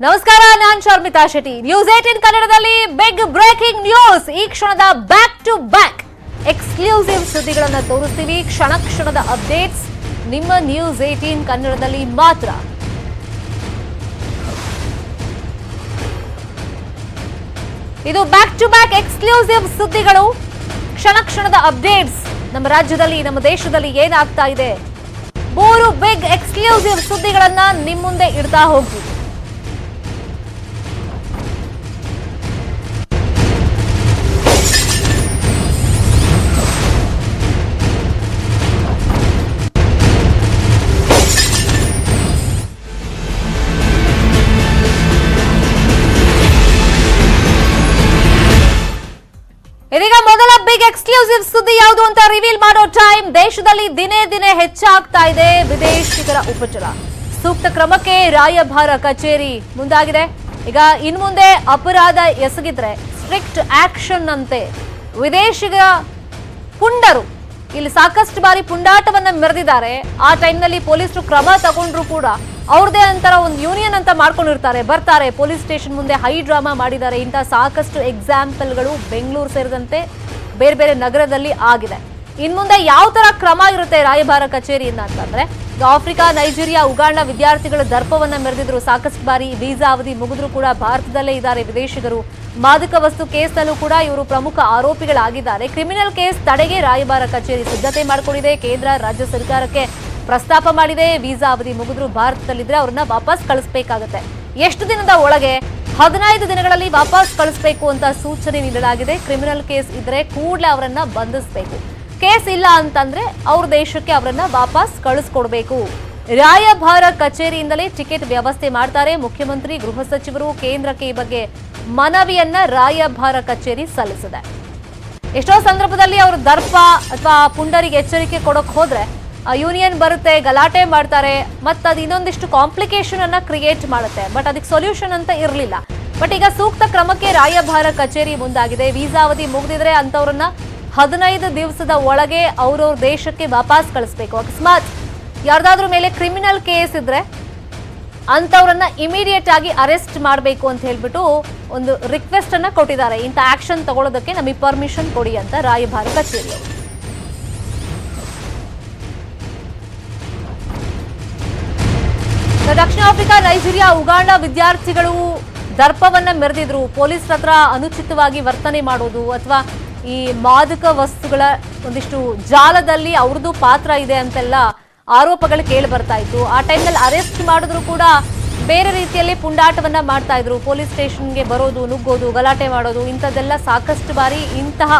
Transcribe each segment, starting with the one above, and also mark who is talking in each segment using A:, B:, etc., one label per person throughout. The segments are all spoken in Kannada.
A: ನಮಸ್ಕಾರ, ನಾನು ಶರ್ಮಿತಾ ಶೆಟ್ಟಿ. ನ್ಯೂಸ್ 18 ಕನ್ನಡದಲ್ಲಿ ಬಿಗ್ ಬ್ರೇಕಿಂಗ್ ನ್ಯೂಸ್. ಈ ಕ್ಷಣದ ಬ್ಯಾಕ್ ಟು ಬ್ಯಾಕ್ ಎಕ್ಸ್ಕ್ಲೂಸಿವ್ ಸುದ್ದಿಗಳನ್ನು ತೋರಿಸ್ತೀವಿ. ಕ್ಷಣ ಕ್ಷಣದ ಅಪ್ಡೇಟ್ಸ್ ನಿಮ್ಮ ನ್ಯೂಸ್ 18 ಕನ್ನಡದಲ್ಲಿ ಮಾತ್ರ. ಇದು ಬ್ಯಾಕ್ ಟು ಬ್ಯಾಕ್ ಎಕ್ಸ್ಕ್ಲೂಸಿವ್ ಸುದ್ದಿಗಳು, ಕ್ಷಣ ಕ್ಷಣದ ಅಪ್ಡೇಟ್ಸ್. ನಮ್ಮ ರಾಜ್ಯದಲ್ಲಿ, ನಮ್ಮ ದೇಶದಲ್ಲಿ ಏನಾಗ್ತಾ ಇದೆ, 3 ಬಿಗ್ ಎಕ್ಸ್ಕ್ಲೂಸಿವ್ ಸುದ್ದಿಗಳನ್ನ ನಿಮ್ಮ ಮುಂದೆ ಇಡ್ತಾ ಹೋಗ್ತೀವಿ. ಇದೀಗ ಮೊದಲ ಬಿಗ್ ಎಕ್ಸ್ಕ್ಲೂಸಿವ್ ಸುದ್ದಿ ಯಾವುದು ಅಂತ ರಿವೀಲ್ ಮಾಡೋ ಟೈಮ್. ದೇಶದಲ್ಲಿ ದಿನೇ ದಿನೇ ಹೆಚ್ಚಾಗ್ತಾ ಇದೆ ವಿದೇಶಿಗರ ಉಪಚರ. ಸೂಕ್ತ ಕ್ರಮಕ್ಕೆ ರಾಯಭಾರ ಕಚೇರಿ ಮುಂದಾಗಿದೆ. ಈಗ ಇನ್ಮುಂದೆ ಅಪರಾಧ ಎಸಗಿದ್ರೆ ಸ್ಟ್ರಿಕ್ಟ್ ಆಕ್ಷನ್ ಅಂತೆ. ವಿದೇಶಿಗರ ಪುಂಡರು ಇಲ್ಲಿ ಸಾಕಷ್ಟು ಬಾರಿ ಪುಂಡಾಟವನ್ನ ಮೆರೆದಿದ್ದಾರೆ. ಆ ಟೈಮ್ನಲ್ಲಿ ಪೊಲೀಸರು ಕ್ರಮ ತಗೊಂಡ್ರು ಕೂಡ ಅವ್ರದೇ ಅಂತರ ಒಂದು ಯೂನಿಯನ್ ಅಂತ ಮಾಡ್ಕೊಂಡಿರ್ತಾರೆ, ಬರ್ತಾರೆ ಪೊಲೀಸ್ ಸ್ಟೇಷನ್ ಮುಂದೆ ಹೈ ಡ್ರಾಮಾ ಮಾಡಿದ್ದಾರೆ. ಇಂಥ ಸಾಕಷ್ಟು ಎಕ್ಸಾಂಪಲ್ಗಳು ಬೆಂಗಳೂರು ಸೇರಿದಂತೆ ಬೇರೆ ಬೇರೆ ನಗರದಲ್ಲಿ ಆಗಿದೆ. ಇನ್ಮುಂದೆ ಯಾವ ತರ ಕ್ರಮ ಇರುತ್ತೆ ರಾಯಭಾರ ಕಚೇರಿಯಿಂದ ಅಂತಂದ್ರೆ, ಆಫ್ರಿಕಾ, ನೈಜೀರಿಯಾ, ಉಗಾಂಡ ವಿದ್ಯಾರ್ಥಿಗಳು ದರ್ಪವನ್ನ ಮೆರೆದಿದ್ರು. ಸಾಕಷ್ಟು ಬಾರಿ ವೀಸಾ ಅವಧಿ ಮುಗಿದ್ರು ಕೂಡ ಭಾರತದಲ್ಲೇ ಇದ್ದಾರೆ ವಿದೇಶಿಗರು. ಮಾದಕ ವಸ್ತು ಕೇಸ್ನಲ್ಲೂ ಕೂಡ ಇವರು ಪ್ರಮುಖ ಆರೋಪಿಗಳಾಗಿದ್ದಾರೆ. ಕ್ರಿಮಿನಲ್ ಕೇಸ್ ತಡೆಗೆ ರಾಯಭಾರ ಕಚೇರಿ ಸಿದ್ಧತೆ ಮಾಡಿಕೊಂಡಿದೆ. ಕೇಂದ್ರ, ರಾಜ್ಯ ಸರ್ಕಾರಕ್ಕೆ ಪ್ರಸ್ತಾಪ ಮಾಡಿದೆ. ವೀಸಾ ಅವಧಿ ಮುಗಿದ್ರು ಭಾರತದಲ್ಲಿದ್ರೆ ಅವ್ರನ್ನ ವಾಪಸ್ ಕಳಿಸಬೇಕಾಗುತ್ತೆ. ಎಷ್ಟು ದಿನದ ಒಳಗೆ? 15 ದಿನಗಳಲ್ಲಿ ವಾಪಸ್ ಕಳಿಸಬೇಕು ಅಂತ ಸೂಚನೆ ನೀಡಲಾಗಿದೆ. ಕ್ರಿಮಿನಲ್ ಕೇಸ್ ಇದ್ರೆ ಕೂಡಲೇ ಅವರನ್ನ ಬಂಧಿಸಬೇಕು. ಕೇಸ್ ಇಲ್ಲ ಅಂತಂದ್ರೆ ಅವ್ರ ದೇಶಕ್ಕೆ ಅವರನ್ನ ವಾಪಸ್ ಕಳಿಸ್ಕೊಡ್ಬೇಕು. ರಾಯಭಾರ ಕಚೇರಿಯಿಂದಲೇ ಟಿಕೆಟ್ ವ್ಯವಸ್ಥೆ ಮಾಡ್ತಾರೆ ಮುಖ್ಯಮಂತ್ರಿ, ಗೃಹ ಸಚಿವರು. ಕೇಂದ್ರಕ್ಕೆ ಈ ಬಗ್ಗೆ ಮನವಿಯನ್ನ ರಾಯಭಾರ ಕಚೇರಿ ಸಲ್ಲಿಸಿದೆ. ಎಷ್ಟೋ ಸಂದರ್ಭದಲ್ಲಿ ಅವರು ದರ್ಪ ಅಥವಾ ಪುಂಡರಿಗೆ ಎಚ್ಚರಿಕೆ ಕೊಡೋಕ್ ಹೋದ್ರೆ ಯೂನಿಯನ್ ಬರುತ್ತೆ, ಗಲಾಟೆ ಮಾಡ್ತಾರೆ, ಮತ್ತೆ ಅದು ಇನ್ನೊಂದಿಷ್ಟು ಕಾಂಪ್ಲಿಕೇಶನ್ ಅನ್ನ ಕ್ರಿಯೇಟ್ ಮಾಡುತ್ತೆ. ಬಟ್ ಅದಕ್ಕೆ ಸೊಲ್ಯೂಷನ್ ಅಂತ ಇರಲಿಲ್ಲ. ಬಟ್ ಈಗ ಸೂಕ್ತ ಕ್ರಮಕ್ಕೆ ರಾಯಭಾರ ಕಚೇರಿ ಮುಂದಾಗಿದೆ. ವೀಸಾ ಅವಧಿ ಮುಗಿದಿದ್ರೆ ಅಂತವ್ರನ್ನ 15 ದಿವಸದ ಒಳಗೆ ಅವ್ರವ್ರ ದೇಶಕ್ಕೆ ವಾಪಸ್ ಕಳಿಸ್ಬೇಕು. ಅಕಸ್ಮಾತ್ ಯಾರ್ದಾದ್ರ ಮೇಲೆ ಕ್ರಿಮಿನಲ್ ಕೇಸ್ ಇದ್ರೆ ಅಂತವ್ರನ್ನ ಇಮಿಡಿಯೇಟ್ ಆಗಿ ಅರೆಸ್ಟ್ ಮಾಡಬೇಕು ಅಂತ ಹೇಳ್ಬಿಟ್ಟು ಒಂದು ರಿಕ್ವೆಸ್ಟ್ ಅನ್ನ ಕೊಟ್ಟಿದ್ದಾರೆ. ಇಂಥ ಆಕ್ಷನ್ ತಗೊಳ್ಳೋದಕ್ಕೆ ನಮಗೆ ಪರ್ಮಿಷನ್ ಕೊಡಿ ಅಂತ ರಾಯಭಾರ ಕಚೇರಿ ಅವರು. ದಕ್ಷಿಣ ಆಫ್ರಿಕಾ, ನೈಜೀರಿಯಾ, ಉಗಾಂಡ ವಿದ್ಯಾರ್ಥಿಗಳು ದರ್ಪವನ್ನ ಮೆರೆದಿದ್ರು. ಪೊಲೀಸರ ಹತ್ರ ಅನುಚಿತವಾಗಿ ವರ್ತನೆ ಮಾಡೋದು ಅಥವಾ ಈ ಮಾದಕ ವಸ್ತುಗಳ ಒಂದಿಷ್ಟು ಜಾಲದಲ್ಲಿ ಅವ್ರದ್ದು ಪಾತ್ರ ಇದೆ ಅಂತೆಲ್ಲ ಆರೋಪಗಳು ಕೇಳಿ ಬರ್ತಾ ಇತ್ತು. ಆ ಟೈಮ್ನಲ್ಲಿ ಅರೆಸ್ಟ್ ಮಾಡಿದ್ರು ಕೂಡ ಬೇರೆ ರೀತಿಯಲ್ಲಿ ಪುಂಡಾಟವನ್ನ ಮಾಡ್ತಾ ಇದ್ರು. ಪೊಲೀಸ್ ಸ್ಟೇಷನ್ಗೆ ಬರೋದು, ನುಗ್ಗೋದು, ಗಲಾಟೆ ಮಾಡೋದು, ಇಂಥದ್ದೆಲ್ಲ ಸಾಕಷ್ಟು ಬಾರಿ ಇಂತಹ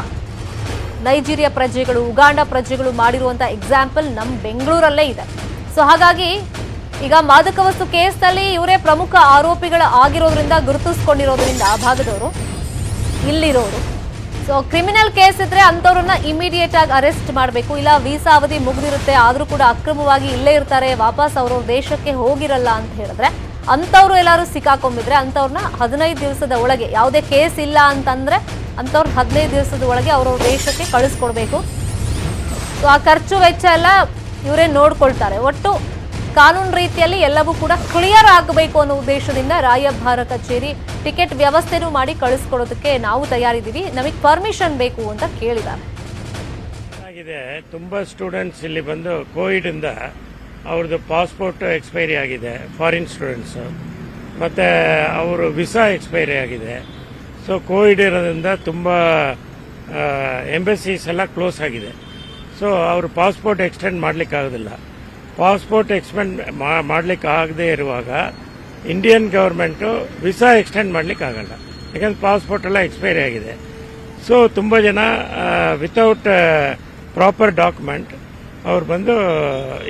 A: ನೈಜೀರಿಯಾ ಪ್ರಜೆಗಳು, ಉಗಾಂಡ ಪ್ರಜೆಗಳು ಮಾಡಿರುವಂತಹ ಎಕ್ಸಾಂಪಲ್ ನಮ್ಮ ಬೆಂಗಳೂರಲ್ಲೇ ಇದೆ. ಸೊ ಹಾಗಾಗಿ ಈಗ ಮಾದಕ ವಸ್ತು ಕೇಸ್ನಲ್ಲಿ ಇವರೇ ಪ್ರಮುಖ ಆರೋಪಿಗಳ ಆಗಿರೋದ್ರಿಂದ, ಗುರುತಿಸ್ಕೊಂಡಿರೋದ್ರಿಂದ ಆ ಭಾಗದವರು ಇಲ್ಲಿರೋರು. ಸೊ ಕ್ರಿಮಿನಲ್ ಕೇಸ್ ಇದ್ರೆ ಅಂಥವ್ರನ್ನ ಇಮಿಡಿಯೇಟ್ ಆಗಿ ಅರೆಸ್ಟ್ ಮಾಡಬೇಕು. ಇಲ್ಲ ವೀಸಾ ಅವಧಿ ಮುಗಿದಿರುತ್ತೆ ಆದ್ರೂ ಕೂಡ ಅಕ್ರಮವಾಗಿ ಇಲ್ಲೇ ಇರ್ತಾರೆ, ವಾಪಸ್ ಅವ್ರವ್ರ ದೇಶಕ್ಕೆ ಹೋಗಿರಲ್ಲ ಅಂತ ಹೇಳಿದ್ರೆ ಅಂಥವ್ರು ಎಲ್ಲರೂ ಸಿಕ್ಕಾಕೊಂಡಿದ್ರೆ ಅಂಥವ್ರನ್ನ 15 ದಿವಸದ ಒಳಗೆ, ಯಾವುದೇ ಕೇಸ್ ಇಲ್ಲ ಅಂತಂದ್ರೆ ಅಂಥವ್ರು 15 ದಿವಸದ ಒಳಗೆ ಅವ್ರವ್ರ ದೇಶಕ್ಕೆ ಕಳಿಸ್ಕೊಡ್ಬೇಕು. ಸೊ ಆ ಖರ್ಚು ವೆಚ್ಚ ಎಲ್ಲ ಇವರೇ ನೋಡ್ಕೊಳ್ತಾರೆ. ಒಟ್ಟು ಕಾನೂನು ರೀತಿಯಲ್ಲಿ ಎಲ್ಲವೂ ಕೂಡ ಕ್ಲಿಯರ್ ಆಗಬೇಕು ಅನ್ನೋ ಉದ್ದೇಶದಿಂದ ರಾಯಭಾರ ಕಚೇರಿ ಟಿಕೆಟ್ ವ್ಯವಸ್ಥೆನೂ ಮಾಡಿ ಕಳಿಸ್ಕೊಡೋದಕ್ಕೆ ನಾವು ತಯಾರಿದ್ದೀವಿ, ನಮಗೆ ಪರ್ಮಿಷನ್ ಬೇಕು ಅಂತ ಕೇಳಿದ್ದಾರೆ.
B: ತುಂಬಾ ಸ್ಟೂಡೆಂಟ್ಸ್ ಇಲ್ಲಿ ಬಂದು ಕೋವಿಡ್ ಇಂದ ಅವ್ರದ್ದು ಪಾಸ್ಪೋರ್ಟ್ ಎಕ್ಸ್ಪೈರಿ ಆಗಿದೆ, ಫಾರಿನ್ ಸ್ಟೂಡೆಂಟ್ಸ್, ಮತ್ತೆ ಅವರು ವಿಸಾ ಎಕ್ಸ್ಪೈರಿ ಆಗಿದೆ. ಸೊ ಕೋವಿಡ್ ಇರೋದ್ರಿಂದ ತುಂಬಾ ಎಂಬಸೀಸ್ ಎಲ್ಲ ಕ್ಲೋಸ್ ಆಗಿದೆ. ಸೊ ಅವರು ಪಾಸ್ಪೋರ್ಟ್ ಎಕ್ಸ್ಟೆಂಡ್ ಮಾಡ್ಲಿಕ್ಕೆ ಆಗೋದಿಲ್ಲ. ಪಾಸ್ಪೋರ್ಟ್ ಎಕ್ಸ್ಟೆಂಡ್ ಮಾಡ್ಲಿಕ್ಕೆ ಆಗದೆ ಇರುವಾಗ ಇಂಡಿಯನ್ ಗವರ್ಮೆಂಟು ವಿಸಾ ಎಕ್ಸ್ಟೆಂಡ್ ಮಾಡ್ಲಿಕ್ಕೆ ಆಗಲ್ಲ, ಯಾಕಂದ್ರೆ ಪಾಸ್ಪೋರ್ಟ್ ಎಲ್ಲ ಎಕ್ಸ್ಪೈರಿ ಆಗಿದೆ. ಸೊ ತುಂಬ ಜನ ವಿತೌಟ್ ಪ್ರಾಪರ್ ಡಾಕ್ಯುಮೆಂಟ್ ಅವ್ರು ಬಂದು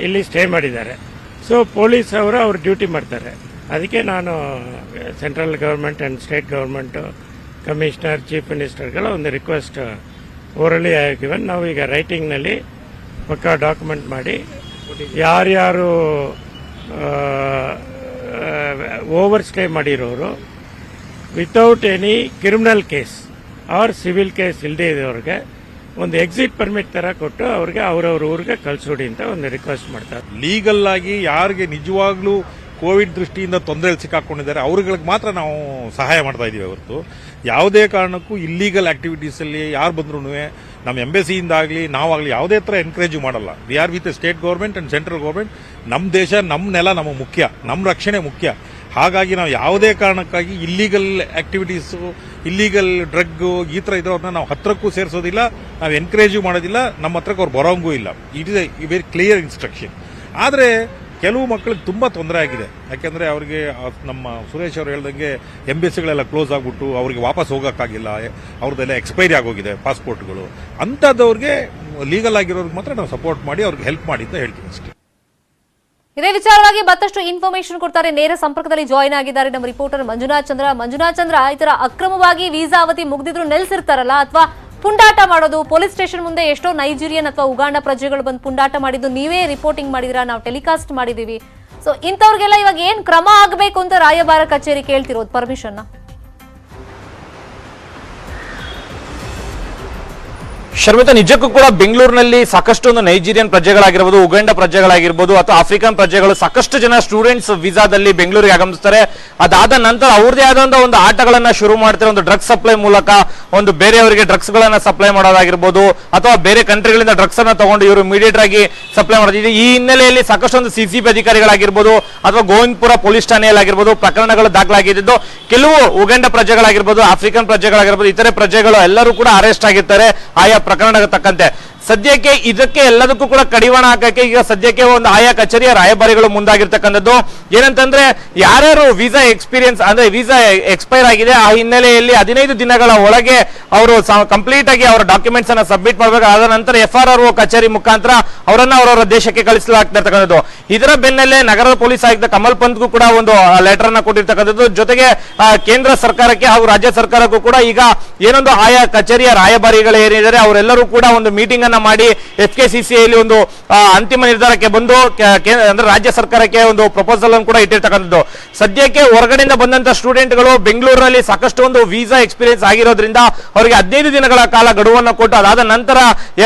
B: ಇಲ್ಲಿ ಸ್ಟೇ ಮಾಡಿದ್ದಾರೆ. ಸೊ ಪೊಲೀಸ್ ಅವರು ಅವ್ರ ಡ್ಯೂಟಿ ಮಾಡ್ತಾರೆ. ಅದಕ್ಕೆ ನಾನು central government and state government, commissioner, chief ಮಿನಿಸ್ಟರ್ಗಳ ಒಂದು ರಿಕ್ವೆಸ್ಟ್ ಓರಲಿ ಗಿವನ್. ನಾವು ಈಗ ರೈಟಿಂಗ್ನಲ್ಲಿ ಪಕ್ಕಾ ಡಾಕ್ಯುಮೆಂಟ್ ಮಾಡಿ ಯಾರ್ಯಾರು ಓವರ್ ಸ್ಟೇ ಮಾಡಿರೋರು without any criminal case or civil case ಇಲ್ಲದೆ ಇರೋರಿಗೆ ಒಂದು ಎಕ್ಸಿಟ್ ಪರ್ಮಿಟ್ ತರ ಕೊಟ್ಟು ಅವ್ರಿಗೆ ಅವ್ರವ್ರ ಊರಿಗೆ ಕಳ್ಸೋಡಿ ಅಂತ ಒಂದು ರಿಕ್ವೆಸ್ಟ್ ಮಾಡ್ತಾರೆ.
C: ಲೀಗಲ್ ಆಗಿ ಯಾರಿಗೆ ನಿಜವಾಗ್ಲೂ ಕೋವಿಡ್ ದೃಷ್ಟಿಯಿಂದ ತೊಂದರೆಯಲ್ಲಿ ಸಿಕ್ಕಾಕೊಂಡಿದ್ದಾರೆ ಅವ್ರಿಗೆ ಮಾತ್ರ ನಾವು ಸಹಾಯ ಮಾಡ್ತಾ ಇದೀವಿ ಹೊರತು ಯಾವುದೇ ಕಾರಣಕ್ಕೂ ಇಲ್ಲೀಗಲ್ ಆಕ್ಟಿವಿಟೀಸ್ ಅಲ್ಲಿ ಯಾರು ಬಂದ್ರು ನಮ್ಮ ಎಂಬೆಸಿಯಿಂದ ಆಗಲಿ ನಾವಾಗಲಿ ಯಾವುದೇ ತರ ಎನ್ಕರೇಜ್ ಮಾಡಲ್ಲ. We are with state government and central government. ನಮ್ಮ ದೇಶ, ನಮ್ಮ ನೆಲ ನಮಗೆ ಮುಖ್ಯ, ನಮ್ಮ ರಕ್ಷಣೆ ಮುಖ್ಯ. ಹಾಗಾಗಿ ನಾವು ಯಾವುದೇ ಕಾರಣಕ್ಕಾಗಿ ಇಲ್ಲೀಗಲ್ ಆಕ್ಟಿವಿಟೀಸ್, ಇಲ್ಲೀಗಲ್ ಡ್ರಗ್ ಈ ತರ ಇದ್ರವ್ರನ್ನ ನಾವು ಹತ್ರಕ್ಕೂ ಸೇರಿಸೋದಿಲ್ಲ, ನಾವು ಎನ್ಕರೇಜು ಮಾಡೋದಿಲ್ಲ, ನಮ್ಮ ಹತ್ರಕ್ಕೆ ಅವ್ರು ಬರೋಂಗೂ ಇಲ್ಲ. It is A very clear instruction. ಆದರೆ ಕೆಲವು ಮಕ್ಕಳಿಗೆ ತುಂಬಾ ತೊಂದರೆ ಆಗಿದೆ. ಯಾಕೆಂದ್ರೆ ಅವರಿಗೆ ನಮ್ಮ ಸುರೇಶ್ ಅವರು ಹೇಳ್ದಂಗೆ ಎಂಬೆಸಿಗಳೆಲ್ಲ ಕ್ಲೋಸ್ ಆಗ್ಬಿಟ್ಟು ಅವರಿಗೆ ವಾಪಸ್ ಹೋಗೋಕ್ಕಾಗಿಲ್ಲ, ಅವ್ರದ್ದೆಲ್ಲ ಎಕ್ಸ್ಪೈರಿ ಆಗೋಗಿದೆ ಪಾಸ್ಪೋರ್ಟ್ಗಳು. ಅಂಥದ್ದವ್ರಿಗೆ ಲೀಗಲ್ ಆಗಿರೋರಿಗೆ ಮಾತ್ರ ನಾವು ಸಪೋರ್ಟ್ ಮಾಡಿ ಅವ್ರಿಗೆ ಹೆಲ್ಪ್ ಮಾಡಿ ಅಂತ ಹೇಳ್ತೀವಿ ಅಷ್ಟೇ.
A: ಇದೇ ವಿಚಾರವಾಗಿ ಮತ್ತಷ್ಟು ಇನ್ಫಾರ್ಮೇಶನ್ ಕೊಡ್ತಾರೆ. ನೇರ ಸಂಪರ್ಕದಲ್ಲಿ ಜಾಯಿನ್ ಆಗಿದ್ದಾರೆ ನಮ್ಮ ರಿಪೋರ್ಟರ್ ಮಂಜುನಾಥ್ ಚಂದ್ರ. ಈ ತರ ಅಕ್ರಮವಾಗಿ ವೀಸಾ ಅವಧಿ ಮುಗ್ದಿದ್ರು ನೆಲೆಸಿರ್ತಾರಲ್ಲ, ಅಥವಾ ಪುಂಡಾಟ ಮಾಡೋದು, ಪೊಲೀಸ್ ಸ್ಟೇಷನ್ ಮುಂದೆ ಎಷ್ಟೋ ನೈಜೀರಿಯನ್ ಅಥವಾ ಉಗಾಂಡ ಪ್ರಜೆಗಳು ಬಂದು ಪುಂಡಾಟ ಮಾಡಿದ್ದು ನೀವೇ ರಿಪೋರ್ಟಿಂಗ್ ಮಾಡಿದಿರಾ, ನಾವು ಟೆಲಿಕಾಸ್ಟ್ ಮಾಡಿದೀವಿ. ಸೊ ಇಂಥವ್ರಿಗೆಲ್ಲ ಇವಾಗ ಏನ್ ಕ್ರಮ ಆಗಬೇಕು ಅಂತ ರಾಯಭಾರ ಕಚೇರಿ ಕೇಳ್ತಿರೋದು ಪರ್ಮಿಷನ್?
D: ಶರ್ಮಿತಾ, ನಿಜಕ್ಕೂ ಕೂಡ ಬೆಂಗಳೂರಿನಲ್ಲಿ ಸಾಕಷ್ಟು ಒಂದು ನೈಜೀರಿಯನ್ ಪ್ರಜೆಗಳಾಗಿರ್ಬೋದು, ಉಗಾಂಡ ಪ್ರಜೆಗಳಾಗಿರ್ಬೋದು, ಅಥವಾ ಆಫ್ರಿಕನ್ ಪ್ರಜೆಗಳು ಸಾಕಷ್ಟು ಜನ ಸ್ಟೂಡೆಂಟ್ಸ್ ವೀಸಾದಲ್ಲಿ ಬೆಂಗಳೂರಿಗೆ ಆಗಮಿಸ್ತಾರೆ. ಅದಾದ ನಂತರ ಅವ್ರದೇ ಆದಂತಹ ಒಂದು ಆಟಗಳನ್ನ ಶುರು ಮಾಡ್ತಾರೆ. ಒಂದು ಡ್ರಗ್ಸ್ ಸಪ್ಲೈ ಮೂಲಕ ಒಂದು ಬೇರೆಯವರಿಗೆ ಡ್ರಗ್ಸ್ ಗಳನ್ನ ಸಪ್ಲೈ ಮಾಡೋದಾಗಿರ್ಬೋದು, ಅಥವಾ ಬೇರೆ ಕಂಟ್ರಿಗಳಿಂದ ಡ್ರಗ್ಸ್ ಅನ್ನ ತಗೊಂಡು ಇವರು ಇಮಿಡಿಯೇಟ್ ಆಗಿ ಸಪ್ಲೈ ಮಾಡೋದು. ಈ ಹಿನ್ನೆಲೆಯಲ್ಲಿ ಸಾಕಷ್ಟು ಒಂದು ಸಿಸಿಬಿ ಅಧಿಕಾರಿಗಳಾಗಿರ್ಬೋದು ಅಥವಾ ಗೋವಿಂದಪುರ ಪೊಲೀಸ್ ಠಾಣೆಯಲ್ಲಾಗಿರ್ಬೋದು ಪ್ರಕರಣಗಳು ದಾಖಲಾಗಿದ್ದು, ಕೆಲವು ಉಗಾಂಡ ಪ್ರಜೆಗಳಾಗಿರ್ಬೋದು, ಆಫ್ರಿಕನ್ ಪ್ರಜೆಗಳಾಗಿರ್ಬೋದು, ಇತರೆ ಪ್ರಜೆಗಳು ಎಲ್ಲರೂ ಕೂಡ ಅರೆಸ್ಟ್ ಆಗಿರ್ತಾರೆ ಆಯಾ ಪ್ರಕರಣಕ್ಕೆ ತಕ್ಕಂತೆ. ಸದ್ಯಕ್ಕೆ ಇದಕ್ಕೆ ಎಲ್ಲದಕ್ಕೂ ಕೂಡ ಕಡಿವಾಣ ಹಾಕಕ್ಕೆ ಈಗ ಸದ್ಯಕ್ಕೆ ಒಂದು ಆಯಾ ಕಚೇರಿಯ ರಾಯಭಾರಿಗಳು ಮುಂದಾಗಿರ್ತಕ್ಕಂಥದ್ದು. ಏನಂತಂದ್ರೆ ಯಾರ್ಯಾರು ವೀಸಾ ಎಕ್ಸ್ಪೀರಿಯನ್ಸ್ ಅಂದ್ರೆ ವೀಸಾ ಎಕ್ಸ್ಪೈರ್ ಆಗಿದೆ, ಆ ಹಿನ್ನೆಲೆಯಲ್ಲಿ 15 ದಿನಗಳ ಒಳಗೆ ಅವರು ಕಂಪ್ಲೀಟ್ ಆಗಿ ಅವರ ಡಾಕ್ಯುಮೆಂಟ್ಸ್ ಅನ್ನ ಸಬ್ಮಿಟ್ ಮಾಡಬೇಕು. ಆದ ನಂತರ FRRO ಕಚೇರಿ ಮುಖಾಂತರ ಅವರನ್ನ ಅವರವರ ದೇಶಕ್ಕೆ ಕಳಿಸಲಾಗ್ತಿರ್ತಕ್ಕಂಥದ್ದು. ಇದರ ಬೆನ್ನಲ್ಲೇ ನಗರದ ಪೊಲೀಸ್ ಆಯುಕ್ತ ಕಮಲ್ ಪಂತ್ಗೂ ಕೂಡ ಒಂದು ಲೆಟರ್ ಅನ್ನ ಕೊಟ್ಟಿರ್ತಕ್ಕಂಥದ್ದು. ಜೊತೆಗೆ ಕೇಂದ್ರ ಸರ್ಕಾರಕ್ಕೆ ಹಾಗೂ ರಾಜ್ಯ ಸರ್ಕಾರಕ್ಕೂ ಕೂಡ ಈಗ ಏನೊಂದು ಆಯಾ ಕಚೇರಿಯ ರಾಯಭಾರಿಗಳು ಏನಿದ್ದಾರೆ ಅವರೆಲ್ಲರೂ ಕೂಡ ಒಂದು ಮೀಟಿಂಗ್ ಅನ್ನ ಮಾಡಿ FKCCI ಒಂದು ಅಂತಿಮ ನಿರ್ಧಾರಕ್ಕೆ ಬಂದು ಅಂದ್ರೆ ರಾಜ್ಯ ಸರ್ಕಾರಕ್ಕೆ ಒಂದು ಪ್ರಪೋಸಲ್ ಅನ್ನು ಕೂಡ ಇಟ್ಟಿರ್ತಕ್ಕಂಥದ್ದು. ಸದ್ಯಕ್ಕೆ ಹೊರಗಡೆಯಿಂದ ಬಂದಂತ ಸ್ಟೂಡೆಂಟ್ಗಳು ಬೆಂಗಳೂರಿನಲ್ಲಿ ಸಾಕಷ್ಟು ಒಂದು ವೀಸಾ ಎಕ್ಸ್ಪೀರಿಯನ್ಸ್ ಆಗಿರೋದ್ರಿಂದ ಅವರಿಗೆ 15 ದಿನಗಳ ಕಾಲ ಗಡುವನ್ನು ಕೊಟ್ಟು ಅದಾದ ನಂತರ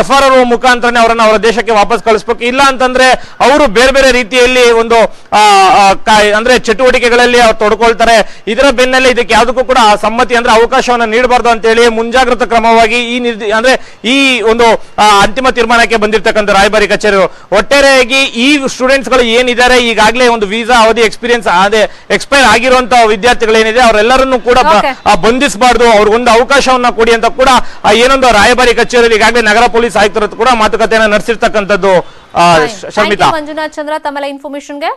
D: FRRO ಮುಖಾಂತರನೇ ಅವರನ್ನು ಅವರ ದೇಶಕ್ಕೆ ವಾಪಸ್ ಕಳಿಸಬೇಕು. ಇಲ್ಲ ಅಂತಂದ್ರೆ ಅವರು ಬೇರೆ ಬೇರೆ ರೀತಿಯಲ್ಲಿ ಒಂದು ಅಂದ್ರೆ ಚಟುವಟಿಕೆಗಳಲ್ಲಿ ಅವ್ರು ತೊಡ್ಕೊಳ್ತಾರೆ. ಇದರ ಬೆನ್ನಲ್ಲೇ ಇದಕ್ಕೆ ಯಾವುದಕ್ಕೂ ಕೂಡ ಸಮ್ಮತಿ ಅಂದ್ರೆ ಅವಕಾಶವನ್ನು ನೀಡಬಾರ್ದು ಅಂತ ಹೇಳಿ ಮುಂಜಾಗ್ರತಾ ಕ್ರಮವಾಗಿ ಅಂದ್ರೆ ಈ ಒಂದು ಅಂತಿಮ ತೀರ್ಮಾನಕ್ಕೆ ಬಂದಿರತಕ್ಕಂಥ ರಾಯಭಾರಿ ಕಚೇರಿ. ಒಟ್ಟಾರೆಯಾಗಿ ಈ ಸ್ಟೂಡೆಂಟ್ಸ್ ಗಳು ಏನಿದ್ದಾರೆ ಈಗಾಗಲೇ ಒಂದು ವೀಸಾ ಅವಧಿ ಎಕ್ಸ್ಪೀರಿಯನ್ಸ್ ಅದೇ ಎಕ್ಸ್ಪೈರ್ ಆಗಿರುವಂತಹ ವಿದ್ಯಾರ್ಥಿಗಳು ಏನಿದೆ ಅವರೆಲ್ಲರನ್ನೂ ಕೂಡ ಬಂಧಿಸಬಾರ್ದು, ಅವ್ರಿಗೊಂದು ಅವಕಾಶವನ್ನ ಕೊಡಿ ಅಂತ ಕೂಡ ಏನೊಂದು ರಾಯಭಾರಿ ಕಚೇರಿಯಲ್ಲಿ ಈಗಾಗಲೇ ನಗರ ಪೊಲೀಸ್ ಆಯುಕ್ತರು ಕೂಡ ಮಾತುಕತೆಯನ್ನು ನಡೆಸಿರ್ತಕ್ಕಂಥದ್ದು. ಶರ್ಮಿತಾ,
A: ಮಂಜುನಾಥ್ ಚಂದ್ರ ತಮ್ಮೆಲ್ಲ ಇನ್ಫಾರ್ಮೇಶನ್ಗೆ